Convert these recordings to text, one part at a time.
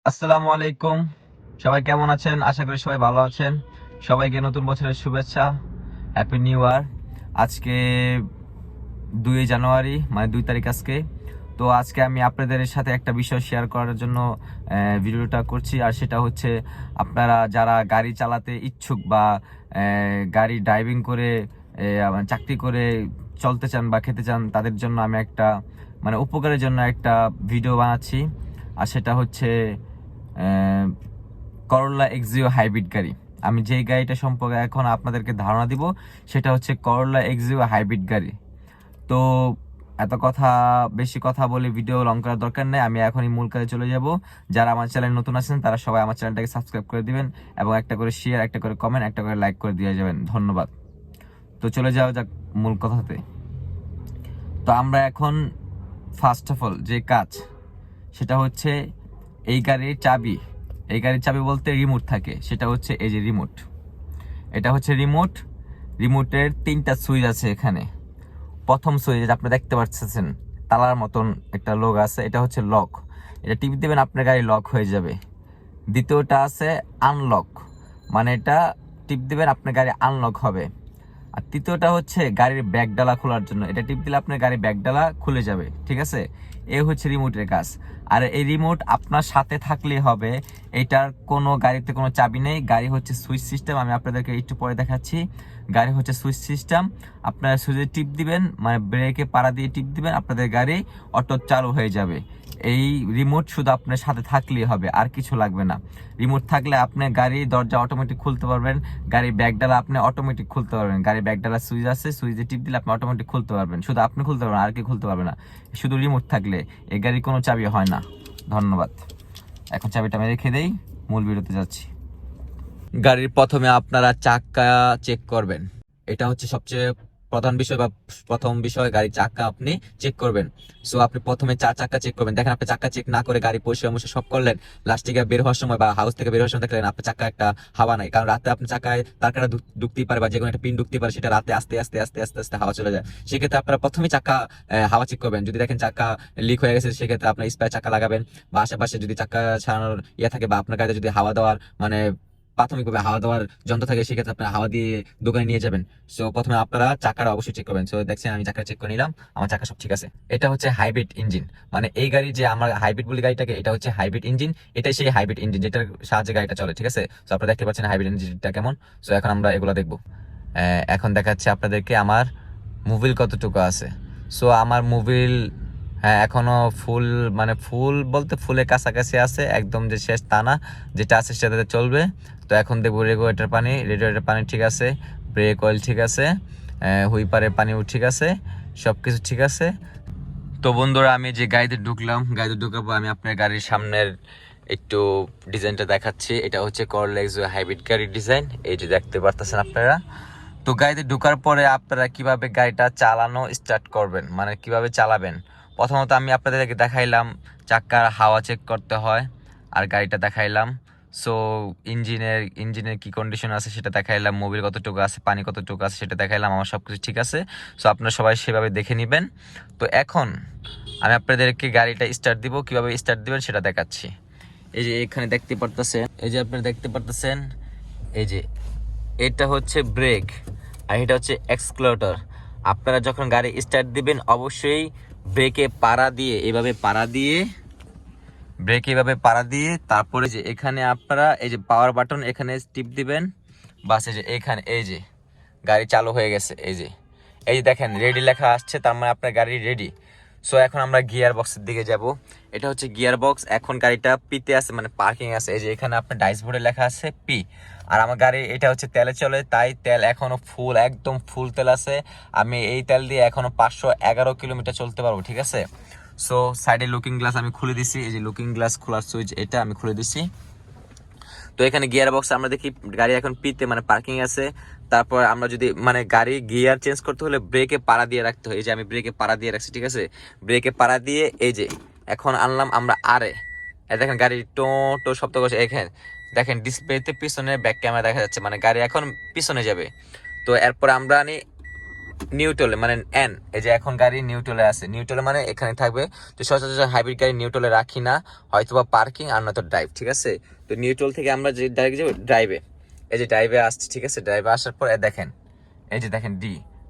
আসসালামু আলাইকুম। সবাই কেমন আছেন? আশা করি সবাই ভালো আছেন। সবাইকে নতুন বছরের শুভেচ্ছা। Happy new year. আজকে 2 জানুয়ারি, মানে 2 তারিখ আজকে। তো আজকে আমি আপনাদের সাথে একটা বিষয় শেয়ার করার জন্য ভিডিওটা করছি। আর সেটা হচ্ছে, আপনারা যারা গাড়ি চালাতে ইচ্ছুক বা গাড়ি ড্রাইভিং করে চাকরি করে চলতে চান বা খেতে চান, তাদের জন্য আমি একটা মানে উপকারের জন্য একটা ভিডিও বানাচ্ছি। আর সেটা হচ্ছে করোলা এক্সিও হাইব্রিড গাড়ি। আমি যেই গাড়িটা সম্পর্কে এখন আপনাদেরকে ধারণা দিব, সেটা হচ্ছে করোলা এক্সিও হাইব্রিড গাড়ি। তো এত কথা, বেশি কথা বলে ভিডিও লং করার দরকার নেই। আমি এখনই মূল কাজে চলে যাব। যারা আমার চ্যানেল নতুন আছেন তারা সবাই আমার চ্যানেলটাকে সাবস্ক্রাইব করে দিবেন এবং একটা করে শেয়ার, একটা করে কমেন্ট, একটা করে লাইক করে দিয়ে যাবেন। ধন্যবাদ। তো চলে যাওয়া যাক মূল কথাতে। তো আমরা এখন ফার্স্ট অফ অল যে কাজ, সেটা হচ্ছে এই গাড়ির চাবি। এই গাড়ির চাবি বলতে রিমোট থাকে, সেটা হচ্ছে এই যে রিমোট। এটা হচ্ছে রিমোট। রিমোটের 3টা সুইচ আছে এখানে। প্রথম সুইচ আপনি দেখতে পাচ্ছেন, তালার মতন একটা লোক আছে, এটা হচ্ছে লক। এটা টিপ দেবেন, আপনার গাড়ি লক হয়ে যাবে। দ্বিতীয়টা আছে আনলক, মানে এটা টিপ দিবেন, আপনার গাড়ি আনলক হবে। আর তৃতীয়টা হচ্ছে গাড়ির ব্যাগ ডালা খোলার জন্য, এটা টিপ দিলে আপনার গাড়ির ব্যাগ ডালা খুলে যাবে। ঠিক আছে, এ হচ্ছে রিমোটের কাজ। আর এই রিমোট আপনার সাথে থাকলেই হবে। এটার কোনো গাড়িতে কোনো চাবি নেই, গাড়ি হচ্ছে সুইচ সিস্টেম। আমি আপনাদেরকে একটু পরে দেখাচ্ছি। গাড়ি হচ্ছে সুইচ সিস্টেম। আপনারা সুইচে টিপ দিবেন, মানে ব্রেকে পাড়া দিয়ে টিপ দিবেন, আপনাদের গাড়ি অটো চালু হয়ে যাবে। এই রিমোট শুধু আপনার সাথে থাকলেই হবে, আর কিছু লাগবে না। রিমোট থাকলে আপনি গাড়ির দরজা অটোমেটিক খুলতে পারবেন, গাড়ির ব্যাগডালা আপনি অটোমেটিক খুলতে পারবেন। গাড়ির ব্যাগডালা সুইচ আছে, সুইচে টিপ দিলে আপনি অটোমেটিক খুলতে পারবেন। শুধু আপনি খুলতে পারবেন, আর কি খুলতে পারবে না। শুধু রিমোট থাকলে এই গাড়ির কোনো চাবি হয় না। ধন্যবাদ। এখন চাবিটা আমি রেখে দেই, মূল ভিডিওতে যাচ্ছি। গাড়ির প্রথমে আপনারা চাকা চেক করবেন। এটা হচ্ছে সবচেয়ে প্রধান বিষয় বা প্রথম বিষয়, গাড়ির চাকা আপনি চেক করবেন। সো আপনি প্রথমে চাকা চেক করবেন। দেখেন, আপনি চাকা চেক না করে গাড়ি পরিষ্কার মুছে সব করলেন, লাস্ট থেকে বের হওয়ার সময় বা হাউস থেকে বের হওয়ার সময় দেখলেন আপনার চাকা একটা হাওয়া নাই। কারণ রাতে আপনার চাকায় তার কাটা ঢুকতেই পারে বা যে কোনো একটা পিন ঢুকতে পারে, সেটা রাতে আস্তে আস্তে আস্তে আস্তে আস্তে হাওয়া চলে যায়। সেক্ষেত্রে আপনারা প্রথমে চাকা হাওয়া চেক করবেন। যদি দেখেন চাকা লিক হয়ে গেছে, সেক্ষেত্রে আপনার স্পেয়ার চাকা লাগাবেন। বা আশেপাশে যদি চাকা ছাড়ানোর থাকে বা আপনার গাড়িতে যদি হাওয়া দেওয়ার মানে প্রাথমিকভাবে হাওয়া দেওয়ার যন্ত্র থাকে, সেক্ষেত্রে আপনারা হাওয়া দিয়ে দোকানে নিয়ে যাবেন। সো প্রথমে আপনারা চাকাটা অবশ্যই চেক করবেন। সো দেখছেন আমি চাকা চেক করে নিলাম, আমার চাকা সব ঠিক আছে। এটা হচ্ছে হাইব্রিড ইঞ্জিন, মানে এই গাড়ি যে আমরা হাইব্রিড বলি গাড়িটাকে, এটা হচ্ছে হাইব্রিড ইঞ্জিন। এটাই সেই হাইব্রিড ইঞ্জিন যেটার সাহায্যে গাড়িটা চলে। ঠিক আছে, সো আপনারা দেখতে পাচ্ছেন হাইব্রিড ইঞ্জিনটা কেমন। সো এখন আমরা এগুলো দেখবো। এখন দেখাচ্ছে আপনাদেরকে আমার মোবিল কতটুকু আছে। সো আমার মোবিল, হ্যাঁ, এখনো ফুল, মানে ফুল বলতে ফুলের কাছাকাছি আছে, একদম যে শেষ তা না, যেটা আছে সেটাতে চলবে। তো এখন দেখবো রেডিয়েটরের পানি ঠিক আছে, ব্রেক অয়েল ঠিক আছে, হুইপারের পানিও ঠিক আছে, সব কিছু ঠিক আছে। তো বন্ধুরা, আমি যে গাড়িতে ঢুকলাম, গাড়িতে ঢুকার পর আমি আপনার গাড়ির সামনের একটু ডিজাইনটা দেখাচ্ছি। এটা হচ্ছে করলা এক্সিও হাইব্রিড গাড়ির ডিজাইন, এই যে দেখতে পারতেছেন আপনারা। তো গাড়িতে ঢোকার পরে আপনারা কিভাবে গাড়িটা চালানো স্টার্ট করবেন, মানে কিভাবে চালাবেন। প্রথমত আমি আপনাদেরকে দেখাইলাম চাকার হাওয়া চেক করতে হয়, আর গাড়িটা দেখাইলাম। সো ইঞ্জিনের কি কন্ডিশন আছে সেটা দেখাইলাম, মোবিল কতটুকু আছে, পানি কতটুকু আছে সেটা দেখাইলাম, আমার সব কিছু ঠিক আছে। সো আপনারা সবাই সেভাবে দেখে নেবেন। তো এখন আমি আপনাদেরকে গাড়িটা স্টার্ট দিব, কিভাবে স্টার্ট দিবেন সেটা দেখাচ্ছি। এই যে এখানে দেখতে পারতেছেন, এই যে আপনারা দেখতে পারতেছেন, এই যে এটা হচ্ছে ব্রেক আর এটা হচ্ছে এক্সক্লেটর। আপনারা যখন গাড়ি স্টার্ট দিবেন, অবশ্যই ব্রেকে পাড়া দিয়ে তারপরে যে এখানে আপনারা এই যে পাওয়ার বাটন, এখানে টিপ দিবেন। বাস, এই যে এখানে এই যে গাড়ি চালু হয়ে গেছে। এই যে দেখেন রেডি লেখা আসছে, তার মানে আপনার গাড়ি রেডি। সো এখন আমরা গিয়ার বক্সের দিকে যাব। এটা হচ্ছে গিয়ার বক্স। এখন গাড়িটা পিতে আছে, মানে পার্কিং আছে। এই যে এখানে আপনার ডাইসবোর্ডে লেখা আছে পি। আর আমার গাড়ি এটা হচ্ছে তেলে চলে, তাই তেল এখনো ফুল, একদম ফুল তেল আছে। আমি এই তেল দিয়ে এখনো 511 কিলোমিটার চলতে পারবো। ঠিক আছে, সো সাইডে লুকিং গ্লাস আমি খুলে দিছি। এই যে লুকিং গ্লাস খোলার সুইচ, এটা আমি খুলে দিছি। তো এখানে গিয়ার বক্স আমরা দেখি গাড়ি এখন পিতে, মানে পার্কিং আছে। তারপর আমরা যদি মানে গাড়ি গিয়ার চেঞ্জ করতে হলে ব্রেকে পাড়া দিয়ে রাখতে হয়। এই যে আমি ব্রেকে পাড়া দিয়ে রাখছি। ঠিক আছে, ব্রেকে পাড়া দিয়ে এই যে এখন আনলাম আমরা আরে। দেখেন গাড়ি টো টো শব্দ করছে। এখানে দেখেন ডিসপ্লেতে পিছনে ব্যাক ক্যামেরা দেখা যাচ্ছে, মানে গাড়ি এখন পিছনে যাবে। তো এরপর আমরা আনি নিউট্রালে মানে এন, এই যে এখন গাড়ি নিউট্রালে আছে, নিউট্রালে মানে এখানে থাকবে। তো সচরাচর হাইব্রিড গাড়ি নিউট্রালে রাখি না, হয়তো বা পার্কিং আর নয়তো ড্রাইভ, ঠিক আছে। তো নিউট্রাল থেকে আমরা যে ডাইরেক্ট যাবো ড্রাইভে, এই যে ড্রাইভে আসছি, ঠিক আছে। ড্রাইভে আসার পর দেখেন, এই যে দেখেন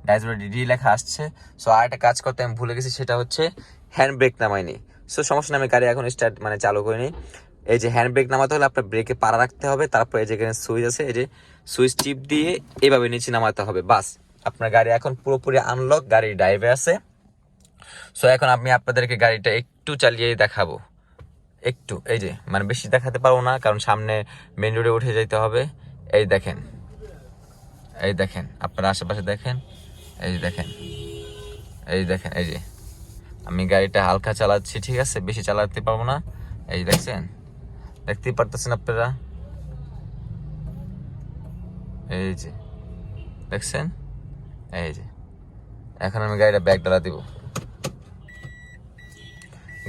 ড্যাশবোর্ডে ডি লেখা আসছে। সো আর একটা কাজ করতে আমি ভুলে গেছি, সেটা হচ্ছে হ্যান্ড ব্রেক নামাইনি। সো সমস্যা নেই, আমি গাড়ি এখন স্টার্ট মানে চালু করিনি। এই যে হ্যান্ড ব্রেক নামাতে হলে আপনার ব্রেকে পাড়া রাখতে হবে, তারপর এই যে এখানে সুইচ আছে, এই যে সুইচ টিপ দিয়ে এইভাবে নিচে নামাতে হবে, বাস আপনার গাড়ি এখন পুরোপুরি আনলক, গাড়ি ড্রাইভে আছে। সো এখন আমি আপনাদেরকে গাড়িটা একটু চালিয়ে দেখাবো, একটু, এই যে মানে বেশি দেখাতে পারবো না, কারণ সামনে মেন রোডে উঠে যেতে হবে। এই দেখেন, এই দেখেন, আপনার আশেপাশে দেখেন, এই দেখেন, এই দেখেন, এই যে আমি গাড়িটা হালকা চালাচ্ছি, ঠিক আছে, বেশি চালাতে পারবো না। এই দেখছেন, দেখতেই পারতেছেন আপনারা, এই যে দেখছেন, এই যে এখন আমি গাড়িটা ব্যাগ ডালা দিব,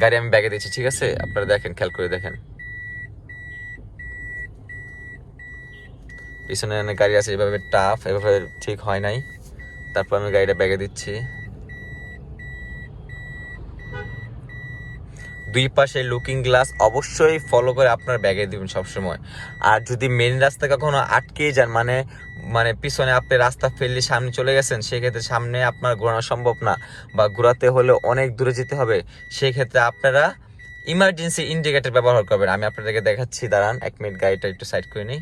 গাড়ি আমি ব্যাগে দিচ্ছি, ঠিক আছে। আপনারা দেখেন, খেয়াল করে দেখেন, পিছনে অনেক গাড়ি আছে, এভাবে টাফ, এভাবে ঠিক হয় নাই। তারপর আমি গাড়িটা ব্যাগে দিচ্ছি। দুই পাশে লুকিং গ্লাস অবশ্যই ফলো করে আপনার ব্যাগে দিবেন সবসময়। আর যদি মেন রাস্তা কখনো আটকে যান, মানে মানে পিছনে আপনি রাস্তা ফেললে সামনে চলে গেছেন, সেক্ষেত্রে সামনে আপনার ঘোরানো সম্ভব না, বা ঘোরাতে হলে অনেক দূরে যেতে হবে, সেক্ষেত্রে আপনারা ইমার্জেন্সি ইন্ডিকেটর ব্যবহার করবেন। আমি আপনাদেরকে দেখাচ্ছি, দাঁড়ান 1 মিনিট, গাড়িটা একটু সাইড করে নিই।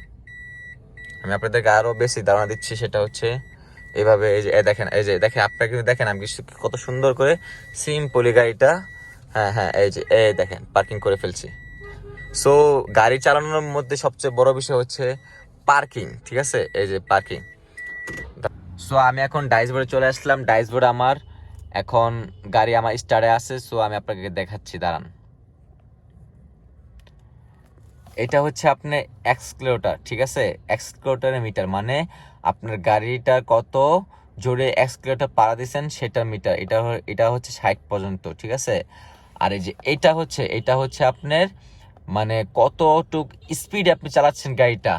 আমি আপনাদেরকে আরও বেশি ধারণা দিচ্ছি, সেটা হচ্ছে এইভাবে, এই যে দেখেন, এই যে দেখেন, আপনারা কিন্তু দেখেন আমি কত সুন্দর করে সিম্পলি গাড়িটা, হ্যাঁ হ্যাঁ, এই যে এই দেখেন পার্কিং করে ফেলছি। সো গাড়ি চালানোর মধ্যে সবচেয়ে বড় বিষয় হচ্ছে পার্কিং, ঠিক আছে, এই যে পার্কিং। সো আমি এখন ডাইসবোর্ডে চলে আসলাম, ডাইসবোর্ডে আমার এখন গাড়ি আমার স্টার্টে আছে। সো আমি আপনাকে দেখাচ্ছি, দাঁড়ান। এটা হচ্ছে আপনার এক্সক্লেরোটার, ঠিক আছে, এক্সক্লেরোটারের মিটার, মানে আপনার গাড়িটার কত জোরে এক্সক্লেরোটার পাড়া দিচ্ছেন সেটার মিটার। এটা হচ্ছে 60 পর্যন্ত, ঠিক আছে। আর এই যে এটা হচ্ছে আপনার মানে কতটুক স্পিডে আপনি চালাচ্ছেন গাড়িটা,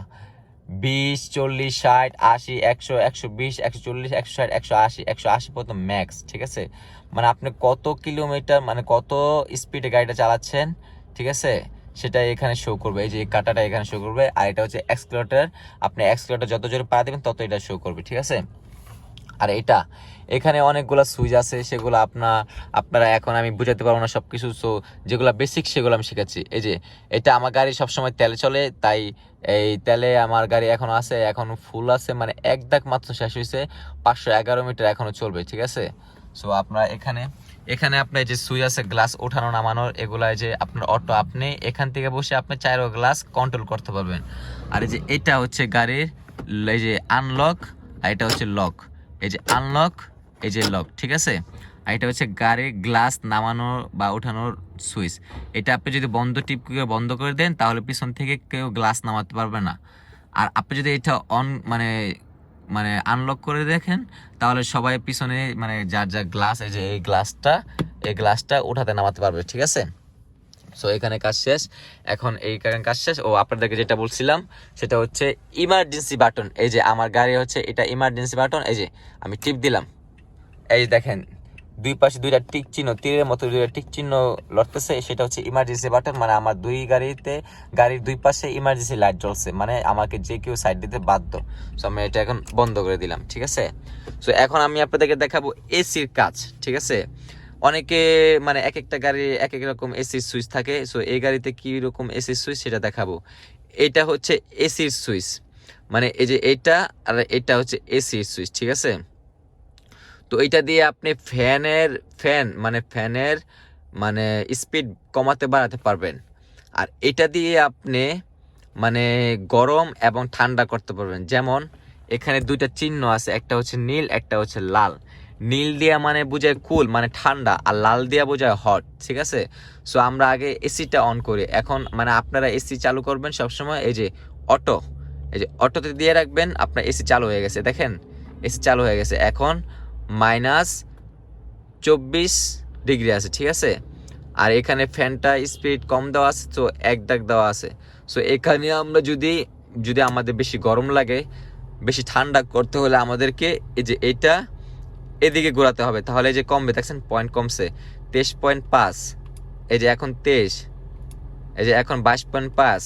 20, 40, 60, 80, 100, 120, 140, 160, 180, 180 পর্যন্ত ম্যাক্স, ঠিক আছে। মানে আপনি কত কিলোমিটার মানে কত স্পিডে গাড়িটা চালাচ্ছেন, ঠিক আছে, সেটা এখানে শো করবে। এই যে কাঁটাটা এখানে শো করবে, আর এটা হচ্ছে এক্সক্লেরেটর। আপনি এক্সক্লেরেটর যত জোরে পা দেবেন তত এটা শো করবে, ঠিক আছে। আর এখানে অনেকগুলো সুইচ আছে, সেগুলো আপনারা এখন আমি বুঝাতে পারবো না সবকিছু। সো যেগুলো বেসিক সেগুলো আমি শিখাচ্ছি। এই যে এটা আমার গাড়ি সবসময় তেলে চলে, তাই এই তেলে আমার গাড়ি এখন আছে, এখন ফুল আছে, মানে এক দাগ মাত্র শেষ হয়েছে, 511 মিটার এখনো চলবে, ঠিক আছে। সো আপনার এখানে আপনার যে সুইচ আছে গ্লাস ওঠানো নামানোর, এগুলা যে আপনার অটো, আপনি এখান থেকে বসে আপনি চাইরো গ্লাস কন্ট্রোল করতে পারবেন। আর এই যে এটা হচ্ছে গাড়ির এই যে আনলক, আর এটা হচ্ছে লক। এই যে আনলক, এই যে লক, ঠিক আছে। আর এটা হচ্ছে গাড়ির গ্লাস নামানোর বা ওঠানোর সুইচ। এটা আপনি যদি টিপ করে বন্ধ করে দেন, তাহলে পিছন থেকে কেউ গ্লাস নামাতে পারবে না। আর আপনি যদি এটা অন মানে মানে আনলক করে দেখেন, তাহলে সবাই পিছনে মানে যার যার গ্লাস, এই যে এই গ্লাসটা উঠাতে নামাতে পারবে, ঠিক আছে। সো এখানে কাজ শেষ, এখন এইখানে কাজ শেষ। ও আপনাদেরকে যেটা বলছিলাম সেটা হচ্ছে ইমার্জেন্সি বাটন। এই যে আমার গাড়ি হচ্ছে এটা ইমার্জেন্সি বাটন, এই যে আমি টিপ দিলাম, এই দেখেন দুই পাশে দুইটা টিক চিহ্ন, তীরের মতো দুইটা টিক চিহ্ন লড়তেছে, সেটা হচ্ছে ইমার্জেন্সি বাটন। মানে আমার গাড়ির দুই পাশে ইমার্জেন্সি লাইট জ্বলছে, মানে আমাকে যে কেউ সাইড দিতে বাধ্য। সো আমি এটা এখন বন্ধ করে দিলাম, ঠিক আছে। সো এখন আমি আপনাদেরকে দেখাবো এসির কাজ, ঠিক আছে। অনেকে মানে এক একটা গাড়ি এক এক রকম এসির সুইচ থাকে। সো এই গাড়িতে কি রকম এসির সুইচ সেটা দেখাবো। এটা হচ্ছে এসির সুইচ, মানে এই যে এটা আর এটা হচ্ছে এসির সুইচ, ঠিক আছে। তো এটা দিয়ে আপনি ফ্যানের মানে স্পিড কমাতে বাড়াতে পারবেন। আর এটা দিয়ে আপনি মানে গরম এবং ঠান্ডা করতে পারবেন। যেমন এখানে দুইটা চিহ্ন আছে, একটা হচ্ছে নীল, একটা হচ্ছে লাল। নীল দিয়া মানে বোঝায় কুল মানে ঠান্ডা, আর লাল দিয়া বোঝায় হট, ঠিক আছে। সো আমরা আগে এসিটা অন করি। এখন মানে আপনারা এসি চালু করবেন সবসময়, এই যে অটো, এই যে অটোতে দিয়ে রাখবেন, আপনার এসি চালু হয়ে গেছে, দেখেন এসি চালু হয়ে গেছে। এখন -24 ডিগ্রি আছে, ঠিক আছে। আর এখানে ফ্যানটা স্পিড কম দেওয়া আছে, তো এক দাগ দেওয়া আছে। সো এখানে আমরা যদি আমাদের বেশি গরম লাগে, বেশি ঠান্ডা করতে হলে আমাদেরকে এই যে এদিকে ঘোরাতে হবে, তাহলে এই যে কমবে, দেখছেন পয়েন্ট কমছে 23.5, এই যে এখন 23, এই যে এখন 22.5,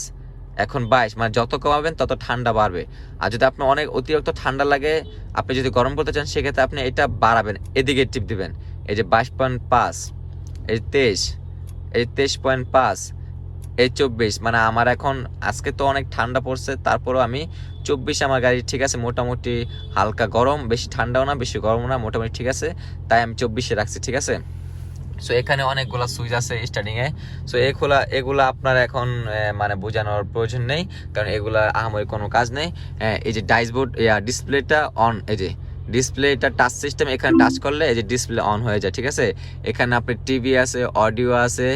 এখন 22, মানে যত কমাবেন তত ঠান্ডা বাড়বে। আর যদি আপনার অনেক অতিরিক্ত ঠান্ডা লাগে, আপনি যদি গরম করতে চান, সেক্ষেত্রে আপনি এটা বাড়াবেন, এদিকে টিপ দিবেন, এই যে 22.5, এই 23, এই 23.5, এই 24, মানে আমার এখন আজকে তো অনেক ঠান্ডা পড়ছে, তারপরেও আমি 24 আমার গাড়ি ঠিক আছে, মোটামুটি হালকা গরম, বেশি ঠান্ডাও না বেশি গরমও না, মোটামুটি ঠিক আছে, তাই আমি 24-এ রাখছি, ঠিক আছে। সো এখানে অনেকগুলা সুইচ আছে স্টার্টিংয়ে। সো এগুলা আপনার এখন মানে বোঝানোর প্রয়োজন নেই, কারণ এগুলা আহামরি কোনো কাজ নেই। এই যে ডাইসবোর্ড ডিসপ্লেটা অন, এই যে ডিসপ্লেটা টাচ সিস্টেম, এখানে টাচ করলে এই যে ডিসপ্লে অন হয়ে যায়, ঠিক আছে। এখানে আপনার টিভি আছে, অডিও আছে,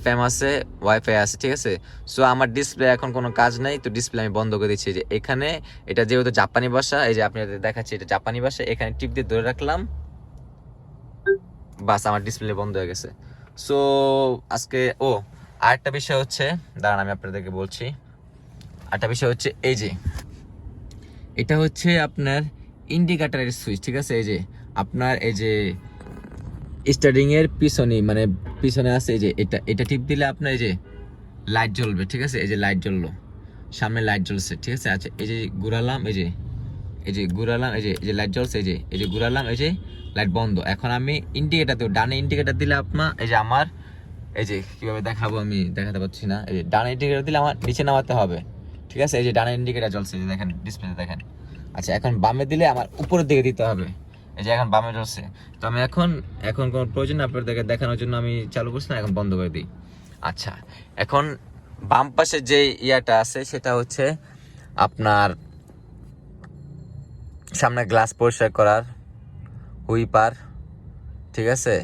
FM আছে, ওয়াইফাই আছে, ঠিক আছে। সো আমার ডিসপ্লে এখন কোনো কাজ নেই, তো ডিসপ্লে আমি বন্ধ করে দিচ্ছি। যে এখানে এটা যেহেতু জাপানি ভাষা, এই যে আপনাদের দেখাচ্ছি এটা জাপানি ভাষা, এখানে টিপ দিয়ে ধরে রাখলাম, বাস আমার ডিসপ্লে বন্ধ হয়ে গেছে। সো আজকে আরেকটা বিষয় হচ্ছে, দাঁড়ান আমি আপনাদেরকে বলছি, আরেকটা বিষয় হচ্ছে এই যে এটা হচ্ছে আপনার ইন্ডিকেটরের সুইচ, ঠিক আছে। এই যে আপনার এই যে স্টার্টিং এর পিছনে, মানে পিছনে আছে, এই যে এটা টিপ দিলে আপনার এই যে লাইট জ্বলবে, ঠিক আছে। এই যে লাইট জ্বললো, সামনে লাইট জ্বলছে, ঠিক আছে। আচ্ছা এই যে ঘুরালাম, এই যে ঘুরালাম, এই যে লাইট জ্বলছে, এই যে ঘুরালাম, এই যে লাইট বন্ধ। এখন আমি ইন্ডিকেটার দেবো, ডানে ইন্ডিকেটার দিলে আপনার এই যে আমার এই যে কিভাবে দেখাবো আমি দেখাতে পারছি না, এই যে ডানে ইন্ডিকেটার দিলে আমার নিচে নামাতে হবে, ঠিক আছে। এই যে ডানে ইন্ডিকেটার জ্বলছে, এই যে দেখেন ডিসপ্লেতে দেখেন। আচ্ছা এখন বামে দিলে আমার উপরের দিকে দিতে হবে, এই যে এখন বামে জ্বলছে। তো আমি এখন কোনো প্রয়োজন না আপনাদেরকে দেখানোর জন্য আমি চালু করছি না, এখন বন্ধ করে দিই। আচ্ছা এখন বাম পাশে যে ইয়াটা আছে সেটা হচ্ছে আপনার সামনে গ্লাস পরিষ্কার করার হুইপার, ঠিক আছে।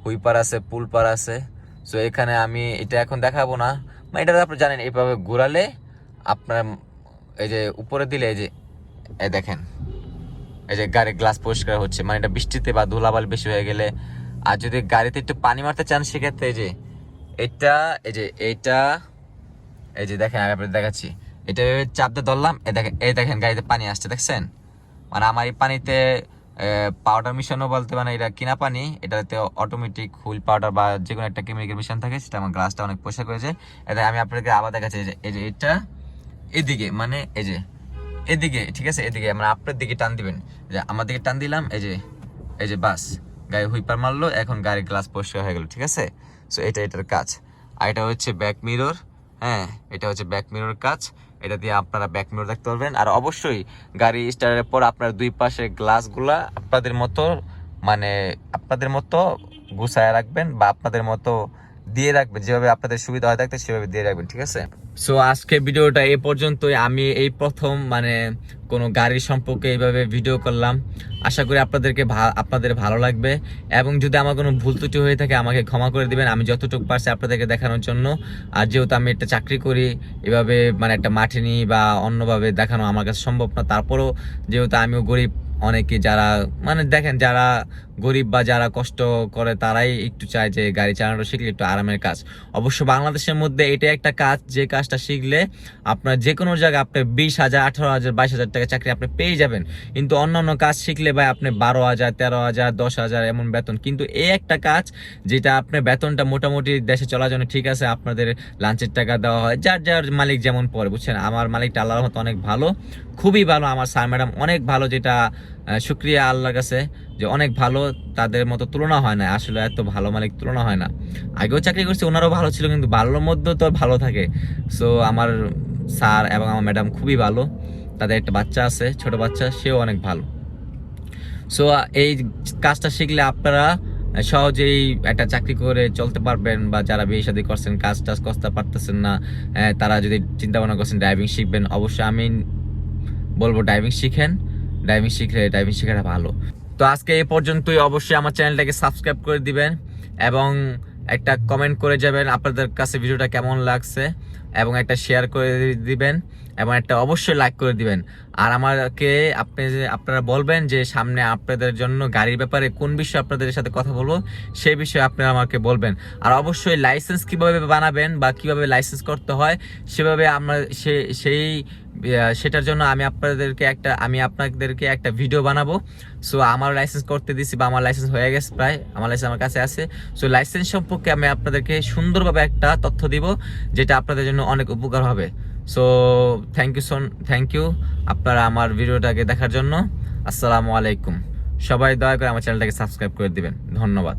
হুইপার আছে, পুলপার আছে। সো এখানে আমি এটা এখন দেখাবো না, মানে এটা আপনি জানেন এইভাবে ঘোরালে আপনার এই যে উপরে দিলে এই যে দেখেন এই যে গাড়ির গ্লাস পরিষ্কার হচ্ছে, মানে এটা বৃষ্টিতে বা ধুলাবালি বেশি হয়ে গেলে। আর যদি গাড়িতে একটু পানি মারতে চান, সেক্ষেত্রে এই যে এটা এইটা এই যে দেখেন আমি আপনাদের দেখাচ্ছি, এটা চাপ দিয়ে ধরলাম, এই দেখেন গাড়িতে পানি আসছে, দেখছেন। মানে আমার এই পানিতে পাউডার মিশানো বলতে, মানে এটা কিনা পানি, এটাতে অটোমেটিক হুইল পাউডার বা যে কোনো একটা কেমিক্যাল মিশান থাকে, সেটা আমার গ্লাসটা অনেক পরিষ্কার করেছে। এটা আমি আপনাদেরকে আবার দেখাচ্ছি, এই যে এটা এদিকে, মানে এই যে এদিকে, ঠিক আছে, এদিকে মানে আপনার দিকে টান দিবেন, যে আমার দিকে টান দিলাম, এই যে বাস গাড়ি হুইপার মারলো, এখন গাড়ির গ্লাস পরিষ্কার হয়ে গেল, ঠিক আছে। সো এটার কাজ। আর এটা হচ্ছে ব্যাক মিরর, হ্যাঁ এটা হচ্ছে ব্যাক মিরর কাজ, এটা দিয়ে আপনারা ব্যাক মিরর দেখতে পারবেন। আর অবশ্যই গাড়ি স্টার্টের পর আপনার দুই পাশে গ্লাসগুলা আপনাদের মতো গুছায় রাখবেন, বা আপনাদের মতো দিয়ে রাখবেন, যেভাবে আপনাদের সুবিধা হয় থাকতে সেভাবে দিয়ে রাখবেন, ঠিক আছে। সো আজকে ভিডিওটা এই পর্যন্তই। আমি এই প্রথম মানে কোনো গাড়ির সম্পর্কে এইভাবে ভিডিও করলাম, আশা করি আপনাদের ভালো লাগবে। এবং যদি আমার কোনো ভুল ত্রুটি হয়ে থাকে আমাকে ক্ষমা করে দিবেন, আমি যতটুকু পারছি আপনাদেরকে দেখানোর জন্য। আর যেহেতু আমি একটা চাকরি করি, এভাবে মানে একটা মাঠে নিয়ে বা অন্যভাবে দেখানো আমার কাছে সম্ভব না, তারপরেও যেহেতু আমিও গরিব, অনেকে যারা মানে দেখেন যারা গরিব বা যারা কষ্ট করে, তারাই একটু চায় যে গাড়ি চালানো শিখলে একটু আরামের কাজ। অবশ্য বাংলাদেশের মধ্যে এটা একটা কাজ, যে কাজটা শিখলে আপনার যে কোনো জায়গায় আপনি 20,000, 18,000, 22,000 টাকা চাকরি আপনি পেয়ে যাবেন। কিন্তু অন্যান্য কাজ শিখলে ভাই আপনি 12,000, 13,000, 10,000 এমন বেতন। কিন্তু এই একটা কাজ যেটা আপনার বেতনটা মোটামুটি দেশে চলার জন্য ঠিক আছে, আপনাদের লাঞ্চের টাকা দেওয়া হয়, যার মালিক যেমন পড়ে, বুঝছেন। আমার মালিকটা আল্লাহর রহমতে অনেক ভালো, খুবই ভালো। আমার স্যার ম্যাডাম অনেক ভালো, যেটা শুক্রিয়া আল্লাহর কাছে যে অনেক ভালো, তাদের মতো তুলনা হয় না, আসলে এত ভালো মালিক তুলনা হয় না। আগেও চাকরি করছি, ওনারও ভালো ছিল, কিন্তু ভালোর মধ্যেও তো ভালো থাকে। সো আমার স্যার এবং আমার ম্যাডাম খুবই ভালো, তাদের একটা বাচ্চা আছে, ছোট বাচ্চা, সেও অনেক ভালো। সো এই কাজটা শিখলে আপনারা সহজেই একটা চাকরি করে চলতে পারবেন, বা যারা বিয়ে শাদী করছেন, কাজ টাজ করতে পারতেছেন না, তারা যদি চিন্তা ভাবনা করছেন ড্রাইভিং শিখবেন, অবশ্যই আমি বলবো ড্রাইভিং শিখেন। ড্রাইভিং শেখাটা ভালো। তো আজকে এই পর্যন্তই। অবশ্যই আমার চ্যানেলটাকে সাবস্ক্রাইব করে দিবেন এবং একটা কমেন্ট করে যাবেন আপনাদের কাছে ভিডিওটা কেমন লাগছে, এবং একটা শেয়ার করে দিবেন, এবং একটা অবশ্যই লাইক করে দিবেন। আর আমাকে আপনারা বলবেন যে সামনে আপনাদের জন্য গাড়ির ব্যাপারে কোন বিষয়ে আপনাদের সাথে কথা বলবো, সেই বিষয়ে আপনারা আমাকে বলবেন। আর অবশ্যই লাইসেন্স কিভাবে বানাবেন বা কিভাবে লাইসেন্স করতে হয় সেভাবে আমরা সেটার জন্য আমি আপনাদেরকে একটা ভিডিও বানাবো। সো আমার লাইসেন্স করতে দিছি বা আমার লাইসেন্স হয়ে গেছে, প্রায় আমার লাইসেন্স আমার কাছে আছে। সো লাইসেন্স সম্পর্কে আমি আপনাদেরকে সুন্দরভাবে একটা তথ্য দিব, যেটা আপনাদের জন্য অনেক উপকার হবে। সো থ্যাংক ইউ আপনারা আমার ভিডিওটাকে দেখার জন্য। আসসালামু আলাইকুম। সবাই দয়া করে আমার চ্যানেলটাকে সাবস্ক্রাইব করে দিবেন। ধন্যবাদ।